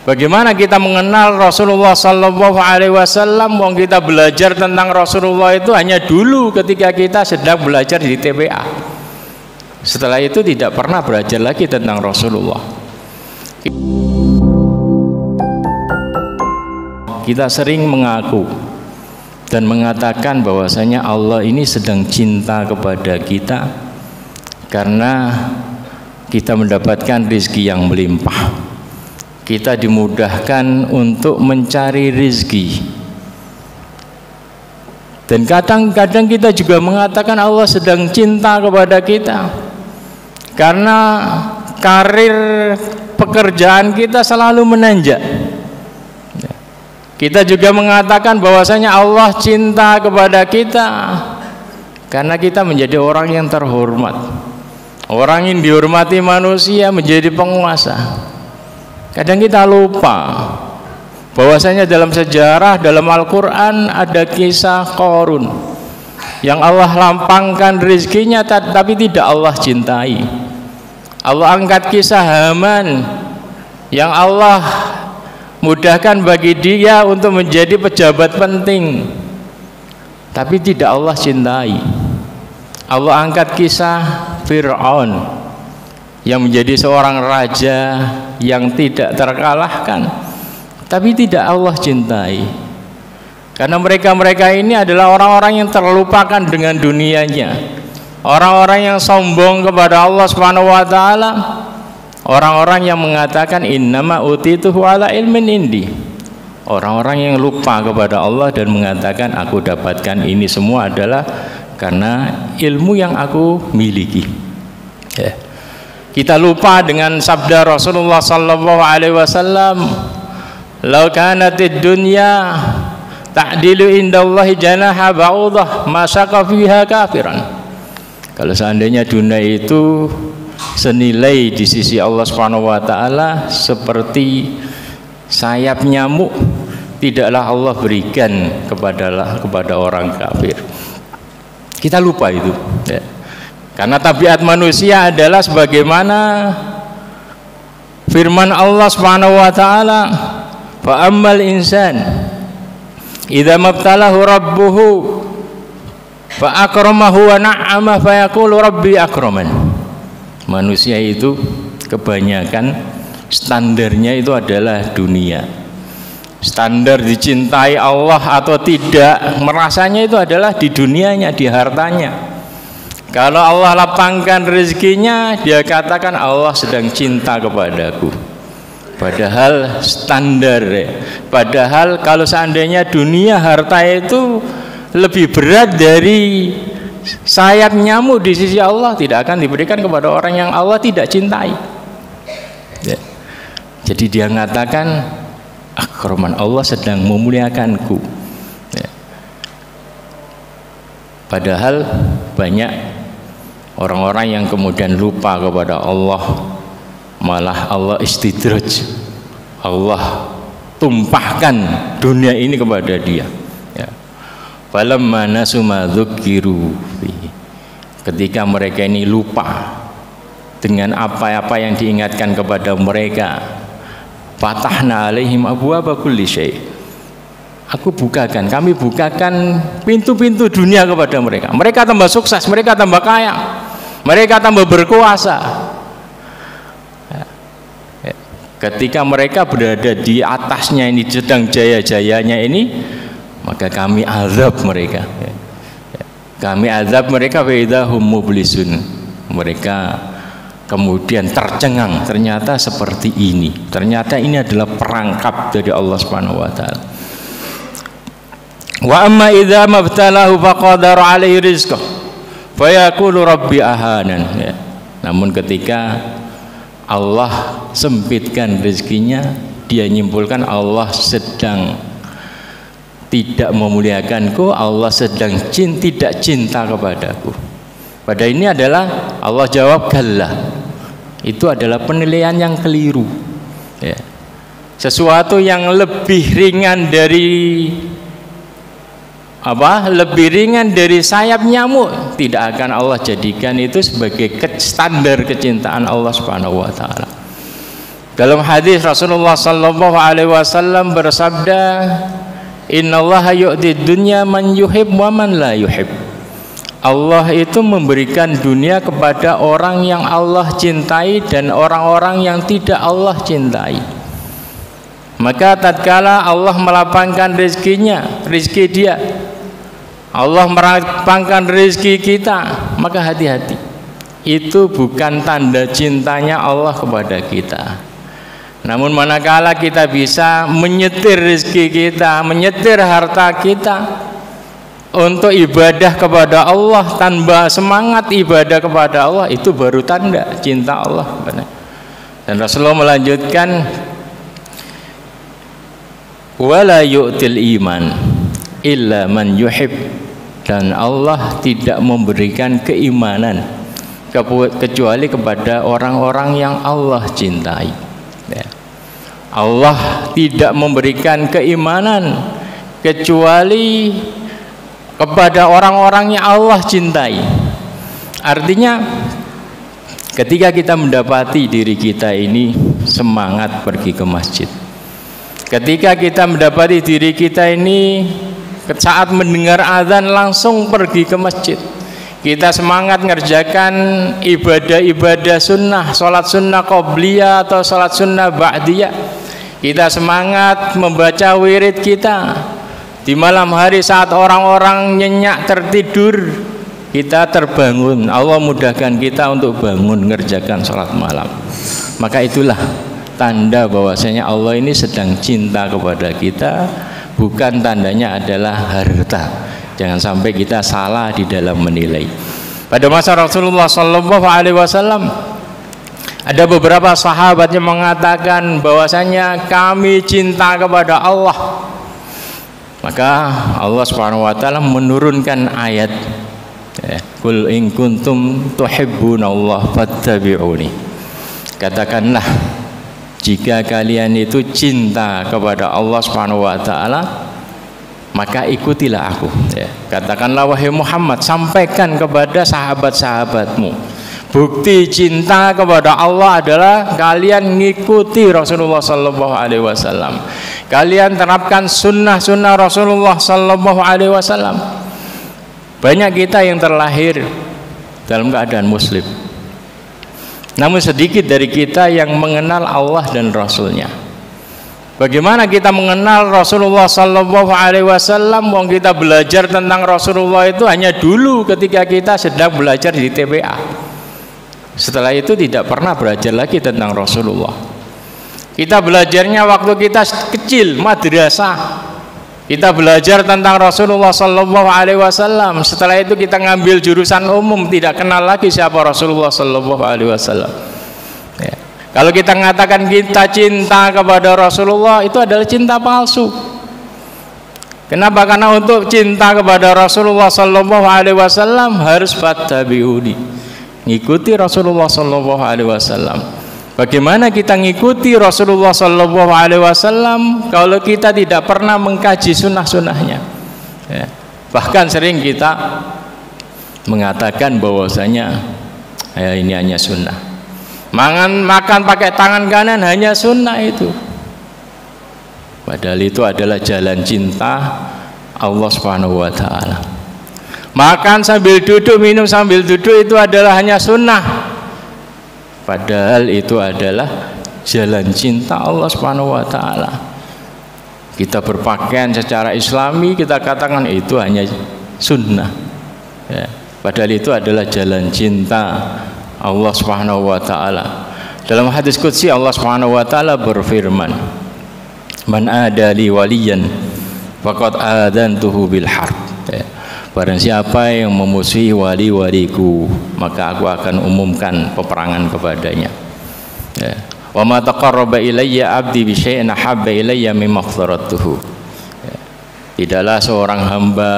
Bagaimana kita mengenal Rasulullah Sallallahu Alaihi Wasallam? Wong kita belajar tentang Rasulullah itu hanya dulu ketika kita sedang belajar di TPA. Setelah itu tidak pernah belajar lagi tentang Rasulullah. Kita sering mengaku dan mengatakan bahwasanya Allah ini sedang cinta kepada kita karena kita mendapatkan rezeki yang melimpah. Kita dimudahkan untuk mencari rezeki. Dan kadang-kadang kita juga mengatakan Allah sedang cinta kepada kita karena karir pekerjaan kita selalu menanjak. Kita juga mengatakan bahwasanya Allah cinta kepada kita karena kita menjadi orang yang terhormat. Orang yang dihormati manusia menjadi penguasa. Kadang kita lupa bahwasanya dalam sejarah, dalam Al-Quran ada kisah Qarun yang Allah lampangkan rezekinya tapi tidak Allah cintai. Allah angkat kisah Haman yang Allah mudahkan bagi dia untuk menjadi pejabat penting tapi tidak Allah cintai. Allah angkat kisah Fir'aun yang menjadi seorang raja yang tidak terkalahkan tapi tidak Allah cintai karena mereka ini adalah orang-orang yang terlupakan dengan dunianya, orang-orang yang sombong kepada Allah Subhanahu wa taala, orang-orang yang mengatakan innama utituhu ala ilmin indi, orang-orang yang lupa kepada Allah dan mengatakan aku dapatkan ini semua adalah karena ilmu yang aku miliki. Kita lupa dengan sabda Rasulullah Sallallahu Alaihi Wasallam, "Lau kanatid dunya ta'dilu indallahi janaha ba'udah masyaqa fiha kafiran." Kalau seandainya dunia itu senilai di sisi Allah Subhanahu Wa Taala seperti sayap nyamuk, tidaklah Allah berikan kepada orang kafir. Kita lupa itu. Karena tabiat manusia adalah sebagaimana firman Allah Subhanahu wa taala, "Fa ammal insan idza mabtalahu rabbuhu fa akramahu wa na'ama fa yaqulu rabbi akraman." Manusia itu kebanyakan standarnya itu adalah dunia. Standar dicintai Allah atau tidak merasanya itu adalah di dunianya, di hartanya. Kalau Allah lapangkan rezekinya, dia katakan Allah sedang cinta kepadaku. Padahal standar, padahal kalau seandainya dunia harta itu lebih berat dari sayap nyamuk di sisi Allah, tidak akan diberikan kepada orang yang Allah tidak cintai. Jadi dia mengatakan akraman, Allah sedang memuliakanku. Padahal banyak orang-orang yang kemudian lupa kepada Allah, malah Allah istidraj, Allah tumpahkan dunia ini kepada dia. Falamma nasu ma dzukiru, ketika mereka ini lupa dengan apa-apa yang diingatkan kepada mereka, fatahna alaihim abwaaba kulli syai', kami bukakan pintu-pintu dunia kepada mereka. Mereka tambah sukses, mereka tambah kaya, mereka tambah berkuasa. Ketika mereka berada di atasnya ini, sedang jaya-jayanya ini, maka kami azab mereka. Kami azab mereka wa idahum mublisun. Mereka kemudian tercengang, ternyata seperti ini. Ternyata ini adalah perangkap dari Allah Subhanahu wa taala. Wa amma idza mabtalahu faqadara alaihi rizqah fa yaqulu rabbi ahanan. Namun ketika Allah sempitkan rezekinya, dia nyimpulkan Allah sedang tidak memuliakanku, Allah sedang tidak cinta kepadaku. Pada ini adalah Allah jawab kalla. Itu adalah penilaian yang keliru. Sesuatu yang lebih ringan dari lebih ringan dari sayap nyamuk tidak akan Allah jadikan itu sebagai standar kecintaan Allah Subhanahu wa taala. Dalam hadis Rasulullah sallallahu alaihi wasallam bersabda, "Innallaha yu'ti dunya man yuhib wa man la yuhib." Allah itu memberikan dunia kepada orang yang Allah cintai dan orang-orang yang tidak Allah cintai. Maka tatkala Allah melapangkan rezekinya, rezeki dia, Allah melapangkan rezeki kita, maka hati-hati. Itu bukan tanda cintanya Allah kepada kita. Namun manakala kita bisa menyetir rezeki kita, menyetir harta kita untuk ibadah kepada Allah, tanpa semangat ibadah kepada Allah, itu baru tanda cinta Allah. Dan Rasulullah melanjutkan, wala yu'til iman illa man yuhib, dan Allah tidak memberikan keimanan kecuali kepada orang-orang yang Allah cintai. Allah tidak memberikan keimanan kecuali kepada orang-orang yang Allah cintai. Artinya ketika kita mendapati diri kita ini semangat pergi ke masjid, ketika kita mendapati diri kita ini saat mendengar azan langsung pergi ke masjid, kita semangat ngerjakan ibadah-ibadah sunnah, sholat sunnah qobliyah atau sholat sunnah ba'diyah, kita semangat membaca wirid kita. Di malam hari saat orang-orang nyenyak tertidur, kita terbangun, Allah mudahkan kita untuk bangun ngerjakan sholat malam. Maka itulah tanda bahwasanya Allah ini sedang cinta kepada kita, bukan tandanya adalah harta. Jangan sampai kita salah di dalam menilai. Pada masa Rasulullah sallallahu alaihi wasallam ada beberapa sahabat yang mengatakan bahwasanya kami cinta kepada Allah. Maka Allah Subhanahu wa taala menurunkan ayat, Qul in kuntum tuhibbunallaha fattabi'uni. Katakanlah, jika kalian itu cinta kepada Allah Subhanahu wa taala, maka ikutilah aku. Katakanlah wahai Muhammad, sampaikan kepada sahabat-sahabatmu, bukti cinta kepada Allah adalah kalian mengikuti Rasulullah sallallahu alaihi wasallam. Kalian terapkan sunnah-sunnah Rasulullah sallallahu alaihi wasallam. Banyak kita yang terlahir dalam keadaan muslim, namun sedikit dari kita yang mengenal Allah dan Rasulnya. Bagaimana kita mengenal Rasulullah sallallahu alaihi wasallam? Wong kita belajar tentang Rasulullah itu hanya dulu ketika kita sedang belajar di TPA. Setelah itu tidak pernah belajar lagi tentang Rasulullah. Kita belajarnya waktu kita kecil, madrasah. Kita belajar tentang Rasulullah sallallahu alaihi wasallam. Setelah itu kita ngambil jurusan umum, tidak kenal lagi siapa Rasulullah sallallahu alaihi wasallam. Ya. Kalau kita mengatakan kita cinta kepada Rasulullah, itu adalah cinta palsu. Kenapa? Karena untuk cinta kepada Rasulullah sallallahu alaihi wasallam harus fattabi'uni, ngikuti Rasulullah sallallahu alaihi wasallam. Bagaimana kita ngikuti Rasulullah sallallahu alaihi wasallam kalau kita tidak pernah mengkaji sunnah-sunnahnya? Ya. Bahkan sering kita mengatakan bahwasanya ini hanya sunnah. Makan pakai tangan kanan hanya sunnah itu. Padahal itu adalah jalan cinta Allah Subhanahu wa taala. Makan sambil duduk, minum sambil duduk itu adalah hanya sunnah. Padahal itu adalah jalan cinta Allah Subhanahu wa taala. Kita berpakaian secara islami, kita katakan itu hanya sunnah. Ya. Padahal itu adalah jalan cinta Allah Subhanahu wa taala. Dalam hadis qudsi Allah Subhanahu wa taala berfirman, "Man adali waliyan faqad adantuhu bil harb." Ya. Barang siapa yang memusuhi wali-waliku, maka aku akan umumkan peperangan kepadanya. Ya. Wa ma taqarraba ilayya 'abdi bi syai'in ahabba ilayya mimma aftaratuhu. Ya. Tidaklah seorang hamba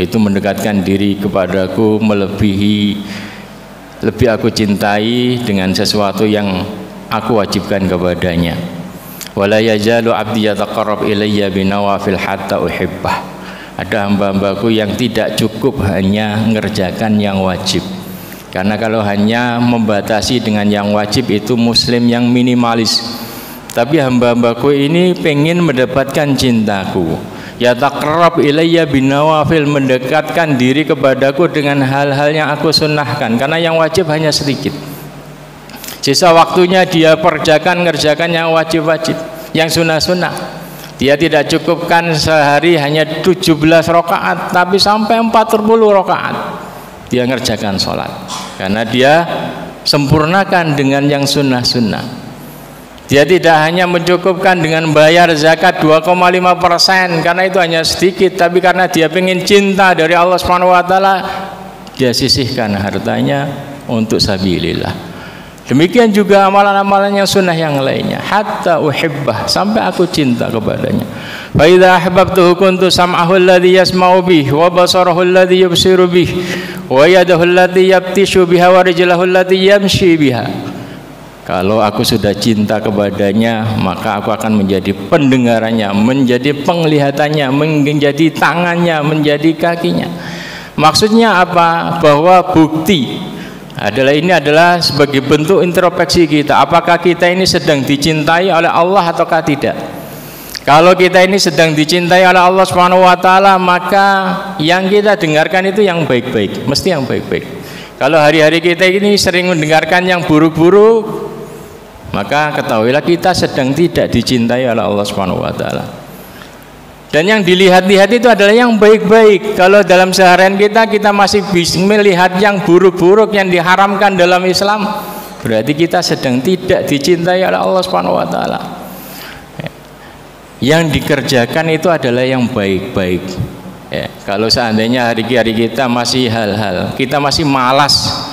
itu mendekatkan diri kepadaku lebih aku cintai dengan sesuatu yang aku wajibkan kepadanya. Wala yazalu 'abdi yataqarrab ilayya binawafil hatta uhibbah. Ada hamba-hambaku yang tidak cukup hanya mengerjakan yang wajib, Karena kalau hanya membatasi dengan yang wajib itu muslim yang minimalis. Tapi hamba-hambaku ini pengen mendapatkan cintaku. Ya taqarrab ilayya binawafil, mendekatkan diri kepadaku dengan hal-hal yang aku sunnahkan. Karena yang wajib hanya sedikit. Sisa waktunya dia ngerjakan yang wajib-wajib, yang sunnah-sunnah. Dia tidak cukupkan sehari hanya 17 rakaat, tapi sampai 40 rakaat dia ngerjakan sholat. Karena dia sempurnakan dengan yang sunnah-sunnah. Dia tidak hanya mencukupkan dengan bayar zakat 2,5%, karena itu hanya sedikit, tapi karena dia ingin cinta dari Allah Subhanahu wa taala, dia sisihkan hartanya untuk sabilillah. Demikian juga amalan-amalan yang sunnah yang lainnya. Hatta uhibbah, sampai aku cinta kepadanya. Fa idza ahbabtuhu kuntu sam'ahu alladhi yasma'u bih, wa basarahu alladhi yubsiru bih, wa yadahu allati yabtishu biha, wa rijlahu allati yamshi biha. Kalau aku sudah cinta kepadanya, maka aku akan menjadi pendengarannya, menjadi penglihatannya, menjadi tangannya, menjadi kakinya. Maksudnya apa? Bahwa bukti ini adalah sebagai bentuk introspeksi kita. Apakah kita ini sedang dicintai oleh Allah ataukah tidak? Kalau kita ini sedang dicintai oleh Allah Subhanahu wa taala, maka yang kita dengarkan itu yang baik-baik, mesti yang baik-baik. Kalau hari-hari kita ini sering mendengarkan yang buruk-buruk, maka ketahuilah kita sedang tidak dicintai oleh Allah Subhanahu wa taala. Dan yang dilihat-lihat itu adalah yang baik-baik. Kalau dalam seharian kita masih bisa melihat yang buruk-buruk yang diharamkan dalam Islam, berarti kita sedang tidak dicintai oleh Allah Subhanahu wa taala. Yang dikerjakan itu adalah yang baik-baik. Ya, kalau seandainya hari-hari kita masih kita masih malas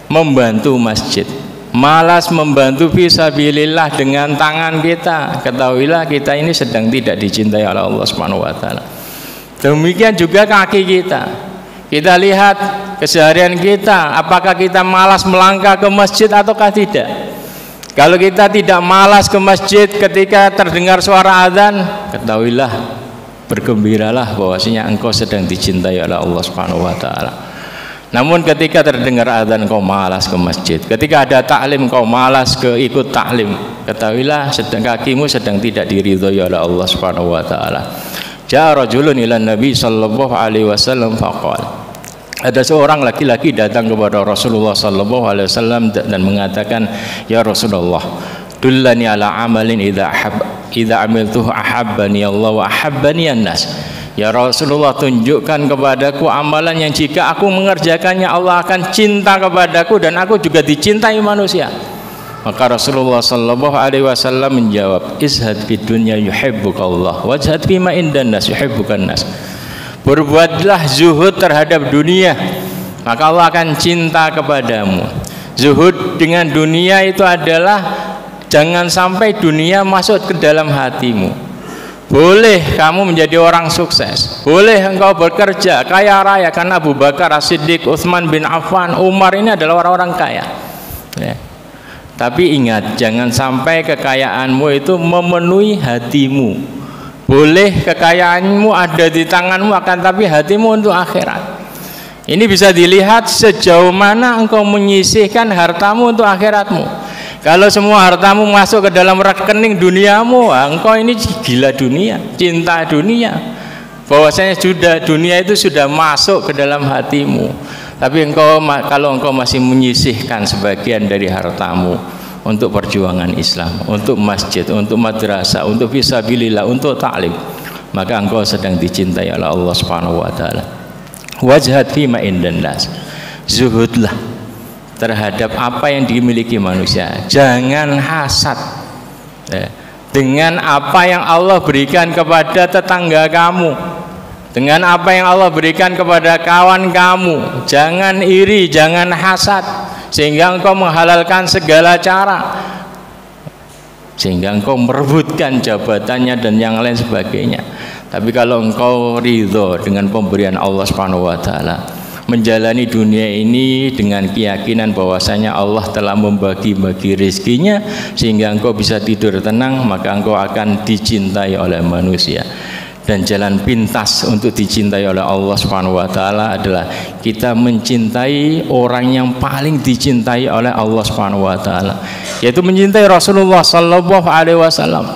membantu masjid, malas membantu fisabilillah dengan tangan kita, ketahuilah kita ini sedang tidak dicintai oleh Allah Subhanahu wa taala. Demikian juga kaki kita. Kita lihat keseharian kita, apakah kita malas melangkah ke masjid ataukah tidak? Kalau kita tidak malas ke masjid ketika terdengar suara azan, ketahuilah, bergembiralah bahwasanya engkau sedang dicintai oleh Allah Subhanahu wa taala. Namun ketika terdengar azan kau malas ke masjid, ketika ada taklim kau malas ke ikut taklim, ketahuilah kakimu sedang tidak diridhoi oleh Allah Subhanahu wa taala. Ja'a rajulun ila Nabi sallallahu alaihi wasallam faqala, ada seorang laki-laki datang kepada Rasulullah sallallahu alaihi wasallam dan mengatakan, ya Rasulullah, dullani ala amalin idza amiltuhu ahabbani Allah wa ahabbani an-nas. Ya Rasulullah, tunjukkan kepadaku amalan yang jika aku mengerjakannya Allah akan cinta kepadaku dan aku juga dicintai manusia. Maka Rasulullah sallallahu alaihi wasallam menjawab, izhad fid dunya yuhibbuka Allah wajhad fima indan nas yuhibbukan nas. Berbuatlah zuhud terhadap dunia, maka Allah akan cinta kepadamu. Zuhud dengan dunia itu adalah jangan sampai dunia masuk ke dalam hatimu. Boleh kamu menjadi orang sukses, boleh engkau bekerja kaya raya, karena Abu Bakar As-Siddiq, Utsman bin Affan, Umar ini adalah orang-orang kaya ya. Tapi ingat, jangan sampai kekayaanmu itu memenuhi hatimu. Boleh kekayaanmu ada di tanganmu, akan tapi hatimu untuk akhirat. Ini bisa dilihat sejauh mana engkau menyisihkan hartamu untuk akhiratmu. Kalau semua hartamu masuk ke dalam rekening duniamu, engkau ini gila dunia, cinta dunia. Bahwasanya dunia itu sudah masuk ke dalam hatimu. Tapi kalau engkau masih menyisihkan sebagian dari hartamu untuk perjuangan Islam, untuk masjid, untuk madrasah, untuk fisabilillah, untuk ta'lim, maka engkau sedang dicintai oleh Allah Subhanahu wa taala. Wajhad fima indan nas, zuhudlah terhadap apa yang dimiliki manusia. Jangan hasad dengan apa yang Allah berikan kepada tetangga kamu, dengan apa yang Allah berikan kepada kawan kamu. Jangan iri, jangan hasad, sehingga engkau menghalalkan segala cara, sehingga engkau merebutkan jabatannya dan yang lain sebagainya. Tapi kalau engkau ridho dengan pemberian Allah Subhanahu wa taala, menjalani dunia ini dengan keyakinan bahwasanya Allah telah membagi-bagi rezekinya sehingga engkau bisa tidur tenang, maka engkau akan dicintai oleh manusia. dan jalan pintas untuk dicintai oleh Allah Subhanahu wa taala adalah kita mencintai orang yang paling dicintai oleh Allah Subhanahu wa taala, yaitu mencintai Rasulullah sallallahu alaihi wasallam.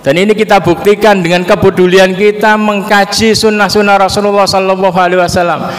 Dan ini kita buktikan dengan kepedulian kita mengkaji sunnah-sunnah Rasulullah sallallahu alaihi wasallam.